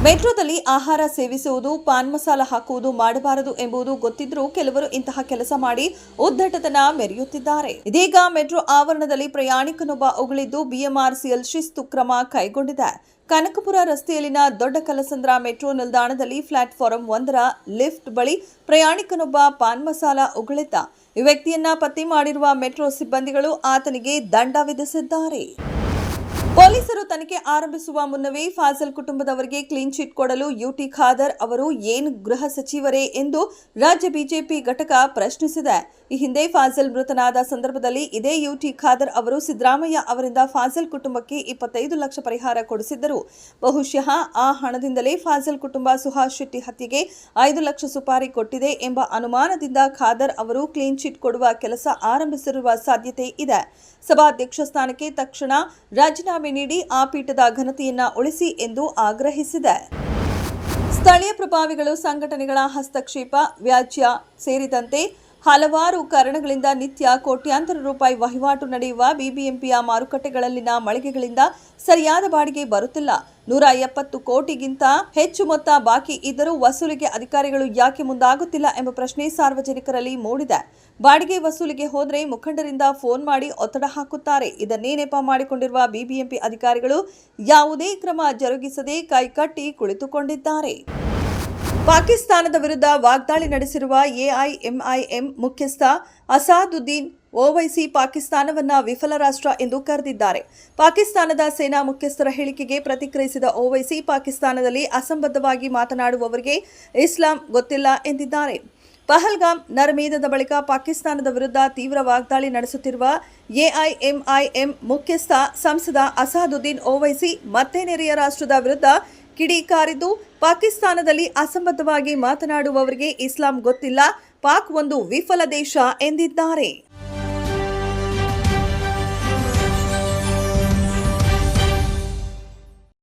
ಮೆಟ್ರೋದಲ್ಲಿ ಆಹಾರ ಸೇವಿಸುವುದು, ಪಾನ್ ಮಸಾಲ ಹಾಕುವುದು ಮಾಡಬಾರದು ಎಂಬುದು ಗೊತ್ತಿದ್ರೂ ಕೆಲವರು ಇಂತಹ ಕೆಲಸ ಮಾಡಿ ಉದ್ದಟತನ ಮೆರೆಯುತ್ತಿದ್ದಾರೆ. ಇದೀಗ ಮೆಟ್ರೋ ಆವರಣದಲ್ಲಿ ಪ್ರಯಾಣಿಕನೊಬ್ಬ ಉಗುಳಿದ್ದು ಬಿಎಂಆರ್ಸಿಎಲ್ ಶಿಸ್ತು ಕ್ರಮ ಕೈಗೊಂಡಿದೆ. ಕನಕಪುರ ರಸ್ತೆಯಲ್ಲಿನ ದೊಡ್ಡ ಕಲಸಂದ್ರ ಮೆಟ್ರೋ ನಿಲ್ದಾಣದಲ್ಲಿ ಪ್ಲಾಟ್ಫಾರಂ 1ರ ಲಿಫ್ಟ್ ಬಳಿ ಪ್ರಯಾಣಿಕನೊಬ್ಬ ಪಾನ್ ಮಸಾಲ ಉಗುಳಿದ್ದ. ಈ ವ್ಯಕ್ತಿಯನ್ನ ಪತ್ತೆ ಮಾಡಿರುವ ಮೆಟ್ರೋ ಸಿಬ್ಬಂದಿಗಳು ಆತನಿಗೆ ದಂಡ ವಿಧಿಸಿದ್ದಾರೆ. ಪೊಲೀಸರು ತನಿಖೆ ಆರಂಭಿಸುವ ಮುನ್ನವೇ ಫಾಜಲ್ ಕುಟುಂಬದವರಿಗೆ ಕ್ಲೀನ್ ಚಿಟ್ ಕೊಡಲು ಯುಟಿ ಖಾದರ್ ಅವರು ಏನು ಗೃಹ ಸಚಿವರೇ ಎಂದು ರಾಜ್ಯ ಬಿಜೆಪಿ ಘಟಕ ಪ್ರಶ್ನಿಸಿದೆ. ಈ ಹಿಂದೆ ಫಾಜಲ್ ಮೃತನಾದ ಸಂದರ್ಭದಲ್ಲಿ ಇದೇ ಯುಟಿ ಖಾದರ್ ಅವರು ಸಿದ್ದರಾಮಯ್ಯ ಅವರಿಂದ ಫಾಜಲ್ ಕುಟುಂಬಕ್ಕೆ 25 ಲಕ್ಷ ಪರಿಹಾರ ಕೊಡಿಸಿದ್ದರು. ಬಹುಶಃ ಆ ಹಣದಿಂದಲೇ ಫಾಜಲ್ ಕುಟುಂಬ ಸುಹಾಸ್ ಶೆಟ್ಟಿ ಹತ್ಯೆಗೆ 5 ಲಕ್ಷ ಸುಪಾರಿ ಕೊಟ್ಟಿದೆ ಎಂಬ ಅನುಮಾನದಿಂದ ಖಾದರ್ ಅವರು ಕ್ಲೀನ್ ಚಿಟ್ ಕೊಡುವ ಕೆಲಸ ಆರಂಭಿಸಿರುವ ಸಾಧ್ಯತೆ ಇದೆ. ಸಭಾಧ್ಯಕ್ಷ ಸ್ಥಾನಕ್ಕೆ ತಕ್ಷಣ ರಾಜೀನಾಮೆ ನೀಡಿ ಆ ಪೀಠದ ಘನತೆಯನ್ನ ಉಳಿಸಿ ಎಂದು ಆಗ್ರಹಿಸಿದೆ. ಸ್ಥಳೀಯ ಪ್ರಭಾವಿಗಳು, ಸಂಘಟನೆಗಳ ಹಸ್ತಕ್ಷೇಪ, ವ್ಯಾಜ್ಯ ಸೇರಿದಂತೆ ಹಲವಾರು ಕಾರಣಗಳಿಂದ ನಿತ್ಯ ಕೋಟ್ಯಾಂತರ ರೂಪಾಯಿ ವಹಿವಾಟು ನಡೆಯುವ ಬಿಬಿಎಂಪಿಯ ಮಾರುಕಟ್ಟೆಗಳಲ್ಲಿನ ಮಳಿಗೆಗಳಿಂದ ಸರಿಯಾದ ಬಾಡಿಗೆ ಬರುತ್ತಿಲ್ಲ. 170 ಕೋಟಿಗಿಂತ ಹೆಚ್ಚು ಮೊತ್ತ ಬಾಕಿ ಇದ್ದರೂ ವಸೂಲಿಗೆ ಅಧಿಕಾರಿಗಳು ಯಾಕೆ ಮುಂದಾಗುತ್ತಿಲ್ಲ ಎಂಬ ಪ್ರಶ್ನೆ ಸಾರ್ವಜನಿಕರಲ್ಲಿ ಮೂಡಿದೆ. ಬಾಡಿಗೆ ವಸೂಲಿಗೆ ಹೋದರೆ ಮುಖಂಡರಿಂದ ಫೋನ್ ಮಾಡಿ ಒತ್ತಡ ಹಾಕುತ್ತಾರೆ. ಇದನ್ನೇ ನೆಪ ಮಾಡಿಕೊಂಡಿರುವ ಬಿಬಿಎಂಪಿ ಅಧಿಕಾರಿಗಳು ಯಾವುದೇ ಕ್ರಮ ಜರುಗಿಸದೆ ಕೈಕಟ್ಟಿ ಕುಳಿತುಕೊಂಡಿದ್ದಾರೆ. ಪಾಕಿಸ್ತಾನದ ವಿರುದ್ಧ ವಾಗ್ದಾಳಿ ನಡೆಸಿರುವ ಎಐಎಂಐಎಂ ಮುಖ್ಯಸ್ಥ ಅಸಾದುದ್ದೀನ್ ಓವೈಸಿ ಪಾಕಿಸ್ತಾನವನ್ನ ವಿಫಲ ರಾಷ್ಟ್ರ ಎಂದು ಕರೆದಿದ್ದಾರೆ. ಪಾಕಿಸ್ತಾನದ ಸೇನಾ ಮುಖ್ಯಸ್ಥರ ಹೇಳಿಕೆಗೆ ಪ್ರತಿಕ್ರಿಯಿಸಿದ ಓವೈಸಿ, ಪಾಕಿಸ್ತಾನದಲ್ಲಿ ಅಸಂಬದ್ಧವಾಗಿ ಮಾತನಾಡುವವರಿಗೆ ಇಸ್ಲಾಂ ಗೊತ್ತಿಲ್ಲ ಎಂದಿದ್ದಾರೆ. ಪಹಲ್ಗಾಮ್ ನರಮೇಧದ ಬಳಿಕ ಪಾಕಿಸ್ತಾನದ ವಿರುದ್ಧ ತೀವ್ರ ವಾಗ್ದಾಳಿ ನಡೆಸುತ್ತಿರುವ ಎಐಎಂಐಎಂ ಮುಖ್ಯಸ್ಥ ಸಂಸದ ಅಸಾದುದ್ದೀನ್ ಓವೈಸಿ ಮತ್ತೆ ನೆರೆಯ ರಾಷ್ಟ್ರದ ವಿರುದ್ಧ ಕಿಡಿಕಾರಿದ್ದು, ಪಾಕಿಸ್ತಾನದಲ್ಲಿ ಅಸಂಬದ್ಧವಾಗಿ ಮಾತನಾಡುವವರಿಗೆ ಇಸ್ಲಾಂ ಗೊತ್ತಿಲ್ಲ, ಪಾಕ್ ಒಂದು ವಿಫಲ ದೇಶ ಎಂದಿದ್ದಾರೆ.